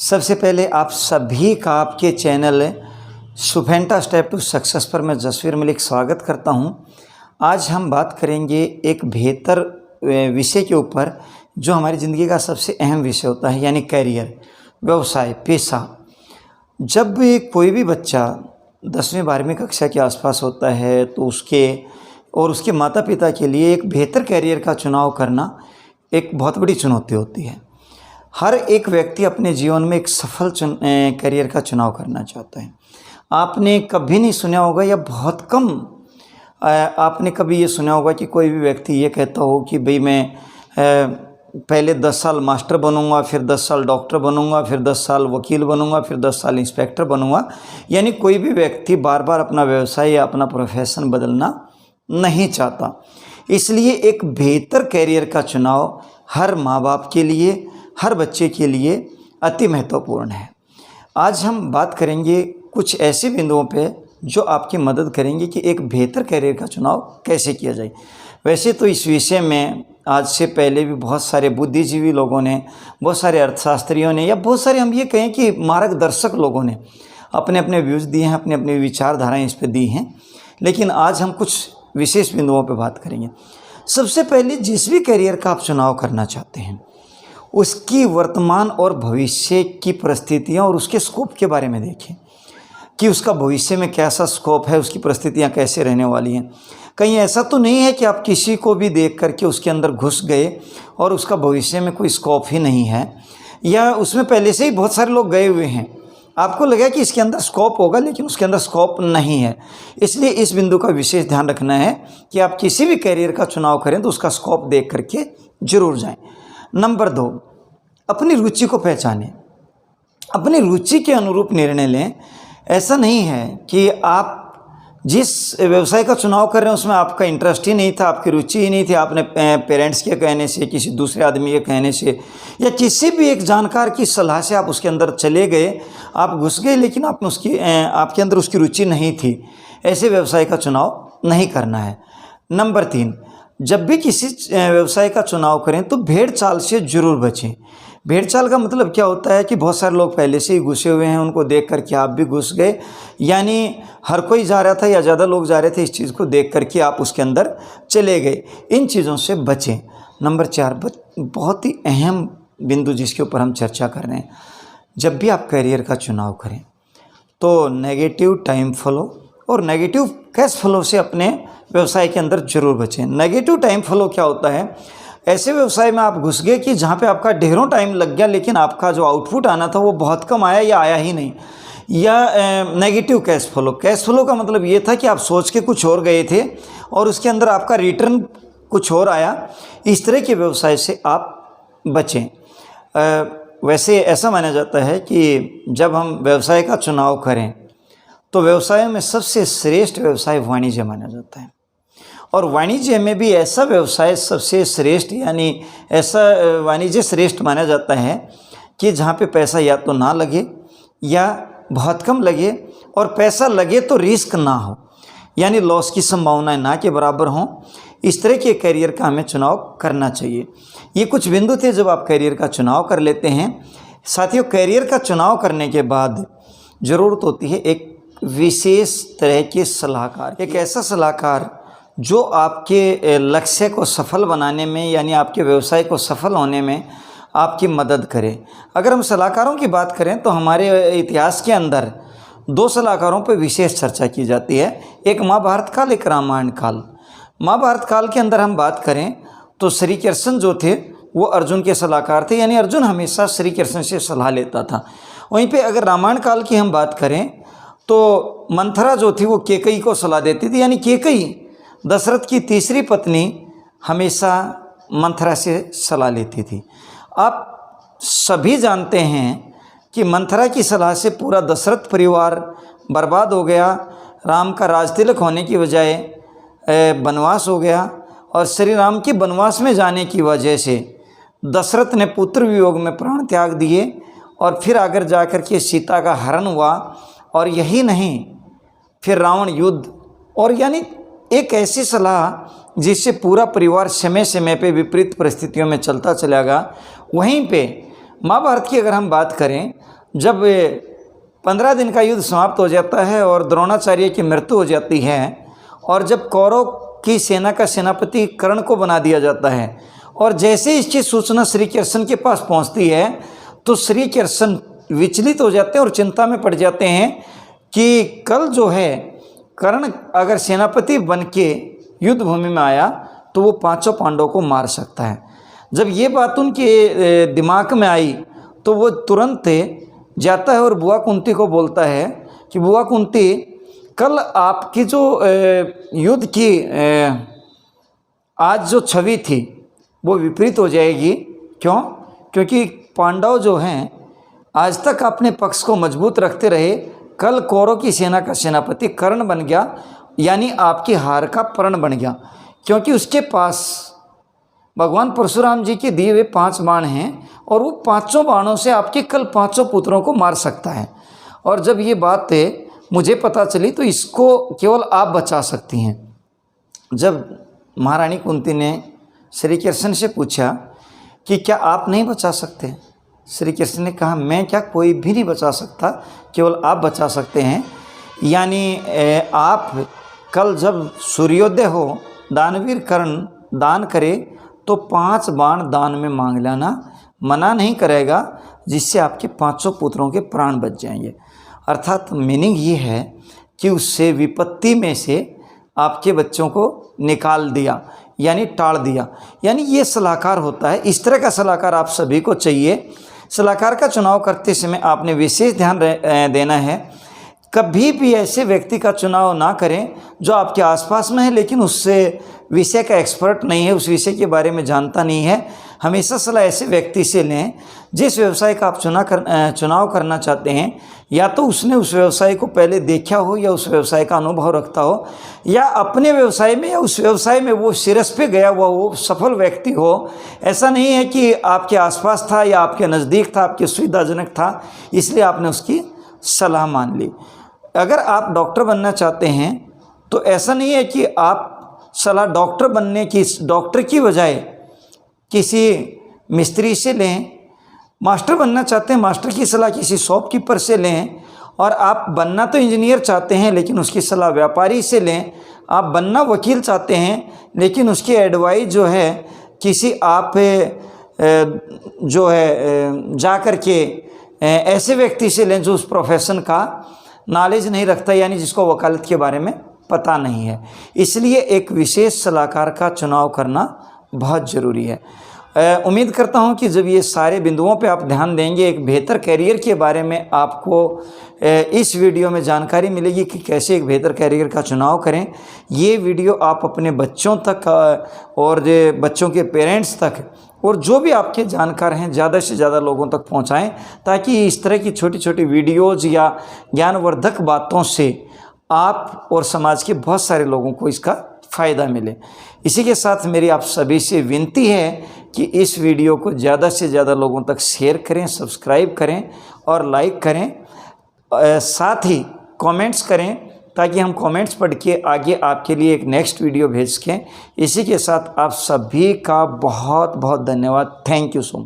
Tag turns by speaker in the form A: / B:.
A: सबसे पहले आप सभी का आपके चैनल सुफेंटा स्टेप टू सक्सेस पर मैं जसवीर मलिक स्वागत करता हूं। आज हम बात करेंगे एक बेहतर विषय के ऊपर जो हमारी ज़िंदगी का सबसे अहम विषय होता है, यानी करियर, व्यवसाय, पेशा। जब भी कोई भी बच्चा 10वीं 12वीं कक्षा के आसपास होता है तो उसके और उसके माता पिता के लिए एक बेहतर करियर का चुनाव करना एक बहुत बड़ी चुनौती होती है। हर एक व्यक्ति अपने जीवन में एक सफल करियर का चुनाव करना चाहता है। आपने कभी नहीं सुना होगा या बहुत कम आपने कभी ये सुना होगा कि कोई भी व्यक्ति ये कहता हो कि भाई मैं पहले 10 साल मास्टर बनूंगा, फिर 10 साल डॉक्टर बनूंगा, फिर 10 साल वकील बनूंगा, फिर 10 साल इंस्पेक्टर बनूंगा। यानी कोई भी व्यक्ति बार बार अपना व्यवसाय या अपना प्रोफेशन बदलना नहीं चाहता। इसलिए एक बेहतर करियर का चुनाव हर माँ बाप के लिए, हर बच्चे के लिए अति महत्वपूर्ण है। आज हम बात करेंगे कुछ ऐसे बिंदुओं पे जो आपकी मदद करेंगे कि एक बेहतर करियर का चुनाव कैसे किया जाए। वैसे तो इस विषय में आज से पहले भी बहुत सारे बुद्धिजीवी लोगों ने, बहुत सारे अर्थशास्त्रियों ने, या बहुत सारे हम ये कहें कि मार्गदर्शक लोगों ने अपने अपने व्यूज़ दिए हैं, अपने अपनी विचारधाराएँ इस पर दी हैं। लेकिन आज हम कुछ विशेष बिंदुओं पर बात करेंगे। सबसे पहले जिस भी करियर का आप चुनाव करना चाहते हैं उसकी वर्तमान और भविष्य की परिस्थितियाँ और उसके स्कोप के बारे में देखें कि उसका भविष्य में कैसा स्कोप है, उसकी परिस्थितियाँ कैसे रहने वाली हैं। कहीं ऐसा तो नहीं है कि आप किसी को भी देख करके उसके अंदर घुस गए और उसका भविष्य में कोई स्कोप ही नहीं है, या उसमें पहले से ही बहुत सारे लोग गए हुए हैं, आपको लगा कि इसके अंदर स्कोप होगा लेकिन उसके अंदर स्कोप नहीं है। इसलिए इस बिंदु का विशेष ध्यान रखना है कि आप किसी भी करियर का चुनाव करें तो उसका स्कोप देख करके जरूर जाएं। नंबर 2, अपनी रुचि को पहचानें, अपनी रुचि के अनुरूप निर्णय लें। ऐसा नहीं है कि आप जिस व्यवसाय का चुनाव कर रहे हैं उसमें आपका इंटरेस्ट ही नहीं था, आपकी रुचि ही नहीं थी, आपने पेरेंट्स के कहने से, किसी दूसरे आदमी के कहने से, या किसी भी एक जानकार की सलाह से आप उसके अंदर चले गए, आप घुस गए, लेकिन आपके अंदर उसकी रुचि नहीं थी। ऐसे व्यवसाय का चुनाव नहीं करना है। नंबर 3, जब भी किसी व्यवसाय का चुनाव करें तो भेड़ चाल से ज़रूर बचें। भेड़ चाल का मतलब क्या होता है कि बहुत सारे लोग पहले से ही घुसे हुए हैं, उनको देख करके आप भी घुस गए, यानी हर कोई जा रहा था या ज़्यादा लोग जा रहे थे, इस चीज़ को देख करके आप उसके अंदर चले गए। इन चीज़ों से बचें। नंबर 4, बहुत ही अहम बिंदु जिसके ऊपर हम चर्चा कर रहे हैं, जब भी आप करियर का चुनाव करें तो नेगेटिव टाइम फ्लो और नेगेटिव कैश फ्लो से अपने व्यवसाय के अंदर जरूर बचें। नेगेटिव टाइम फ्लो क्या होता है? ऐसे व्यवसाय में आप घुस गए कि जहाँ पे आपका ढेरों टाइम लग गया लेकिन आपका जो आउटपुट आना था वो बहुत कम आया या आया ही नहीं। या negative cash flow, cash flow का मतलब ये था कि आप सोच के कुछ और गए थे और उसके अंदर आपका रिटर्न कुछ और आया। इस तरह के व्यवसाय से आप बचें। वैसे ऐसा माना जाता है कि जब हम व्यवसाय का चुनाव करें तो व्यवसाय में सबसे श्रेष्ठ व्यवसाय वाणिज्य माना जाता है, और वाणिज्य में भी ऐसा व्यवसाय सबसे श्रेष्ठ, यानी ऐसा वाणिज्य श्रेष्ठ माना जाता है कि जहाँ पे पैसा या तो ना लगे या बहुत कम लगे, और पैसा लगे तो रिस्क ना हो, यानी लॉस की संभावनाएं ना के बराबर हों। इस तरह के करियर का हमें चुनाव करना चाहिए। ये कुछ बिंदु थे जब आप करियर का चुनाव कर लेते हैं। साथियों, करियर का चुनाव करने के बाद ज़रूरत होती है एक विशेष तरह के सलाहकार, एक ऐसा सलाहकार जो आपके लक्ष्य को सफल बनाने में, यानी आपके व्यवसाय को सफल होने में आपकी मदद करे। अगर हम सलाहकारों की बात करें तो हमारे इतिहास के अंदर 2 सलाहकारों पर विशेष चर्चा की जाती है, एक महाभारत काल, एक रामायण काल। महाभारत काल के अंदर हम बात करें तो श्री कृष्ण जो थे वो अर्जुन के सलाहकार थे, यानी अर्जुन हमेशा श्री कृष्ण से सलाह लेता था। वहीं पे अगर रामायण काल की हम बात करें तो मंथरा जो थी वो केकई को सलाह देती थी, यानी केकई दशरथ की तीसरी पत्नी हमेशा मंथरा से सलाह लेती थी। आप सभी जानते हैं कि मंथरा की सलाह से पूरा दशरथ परिवार बर्बाद हो गया। राम का राजतिलक होने की बजाय वनवास हो गया, और श्री राम के वनवास में जाने की वजह से दशरथ ने पुत्र वियोग में प्राण त्याग दिए, और फिर आकर जाकर के सीता का हरण हुआ। और यही नहीं, फिर रावण युद्ध, और यानी एक ऐसी सलाह जिससे पूरा परिवार समय समय पे विपरीत परिस्थितियों में चलता चला गया। वहीं पे महाभारत की अगर हम बात करें जब 15 दिन का युद्ध समाप्त हो जाता है और द्रोणाचार्य की मृत्यु हो जाती है और जब कौरव की सेना का सेनापति कर्ण को बना दिया जाता है और जैसे इसकी सूचना श्री कृष्ण के पास पहुंचती है तो श्री कृष्ण विचलित हो जाते हैं और चिंता में पड़ जाते हैं कि कल जो है कर्ण अगर सेनापति बन के युद्ध भूमि में आया तो वो पांचों पांडवों को मार सकता है। जब ये बात उनके दिमाग में आई तो वो तुरंत जाता है और बुआ कुंती को बोलता है कि बुआ कुंती, कल आपकी जो युद्ध की आज जो छवि थी वो विपरीत हो जाएगी। क्यों? क्योंकि पांडव जो हैं आज तक अपने पक्ष को मजबूत रखते रहे, कल कौरव की सेना का सेनापति कर्ण बन गया, यानी आपकी हार का प्रण बन गया, क्योंकि उसके पास भगवान परशुराम जी के दिए हुए 5 बाण हैं और वो 5 बाणों से आपके कल 5 पुत्रों को मार सकता है। और जब ये बात मुझे पता चली तो इसको केवल आप बचा सकती हैं। जब महारानी कुंती ने श्री कृष्ण से पूछा कि क्या आप नहीं बचा सकते, श्री कृष्ण ने कहा मैं क्या, कोई भी नहीं बचा सकता, केवल आप बचा सकते हैं। यानी आप कल जब सूर्योदय हो दानवीर कर्ण दान करे तो 5 बाण दान में मांग लेना, मना नहीं करेगा, जिससे आपके 5 पुत्रों के प्राण बच जाएंगे। अर्थात मीनिंग ये है कि उससे विपत्ति में से आपके बच्चों को निकाल दिया, यानी टाल दिया। यानी ये सलाहकार होता है। इस तरह का सलाहकार आप सभी को चाहिए। सलाहकार का चुनाव करते समय आपने विशेष ध्यान देना है, कभी भी ऐसे व्यक्ति का चुनाव ना करें जो आपके आसपास में है लेकिन उससे विषय का एक्सपर्ट नहीं है, उस विषय के बारे में जानता नहीं है। हमेशा सलाह ऐसे व्यक्ति से लें जिस व्यवसाय का आप चुनाव करना चाहते हैं, या तो उसने उस व्यवसाय को पहले देखा हो या उस व्यवसाय का अनुभव रखता हो, या अपने व्यवसाय में या उस व्यवसाय में वो शीर्ष पे गया हुआ वो सफल व्यक्ति हो। ऐसा नहीं है कि आपके आसपास था या आपके नज़दीक था, आपके सुविधाजनक था, इसलिए आपने उसकी सलाह मान ली। अगर आप डॉक्टर बनना चाहते हैं तो ऐसा नहीं है कि आप सलाह डॉक्टर की बजाय किसी मिस्त्री से लें। मास्टर बनना चाहते हैं, मास्टर की सलाह किसी शॉपकीपर से लें। और आप बनना तो इंजीनियर चाहते हैं लेकिन उसकी सलाह व्यापारी से लें। आप बनना वकील चाहते हैं लेकिन उसकी एडवाइस जो है किसी आप जो है जा कर के ऐसे व्यक्ति से लें जो उस प्रोफेशन का नॉलेज नहीं रखता, यानी जिसको वकालत के बारे में पता नहीं है। इसलिए एक विशेष सलाहकार का चुनाव करना बहुत ज़रूरी है। उम्मीद करता हूं कि जब ये सारे बिंदुओं पे आप ध्यान देंगे, एक बेहतर करियर के बारे में आपको इस वीडियो में जानकारी मिलेगी कि कैसे एक बेहतर करियर का चुनाव करें। ये वीडियो आप अपने बच्चों तक और बच्चों के पेरेंट्स तक और जो भी आपके जानकार हैं ज़्यादा से ज़्यादा लोगों तक पहुंचाएं, ताकि इस तरह की छोटी छोटी वीडियोज़ या ज्ञानवर्धक बातों से आप और समाज के बहुत सारे लोगों को इसका फ़ायदा मिले। इसी के साथ मेरी आप सभी से विनती है कि इस वीडियो को ज़्यादा से ज़्यादा लोगों तक शेयर करें, सब्सक्राइब करें और लाइक करें। साथ ही कमेंट्स करें ताकि हम कमेंट्स पढ़ के आगे आपके लिए एक नेक्स्ट वीडियो भेज सकें। इसी के साथ आप सभी का बहुत बहुत धन्यवाद। Thank you so much.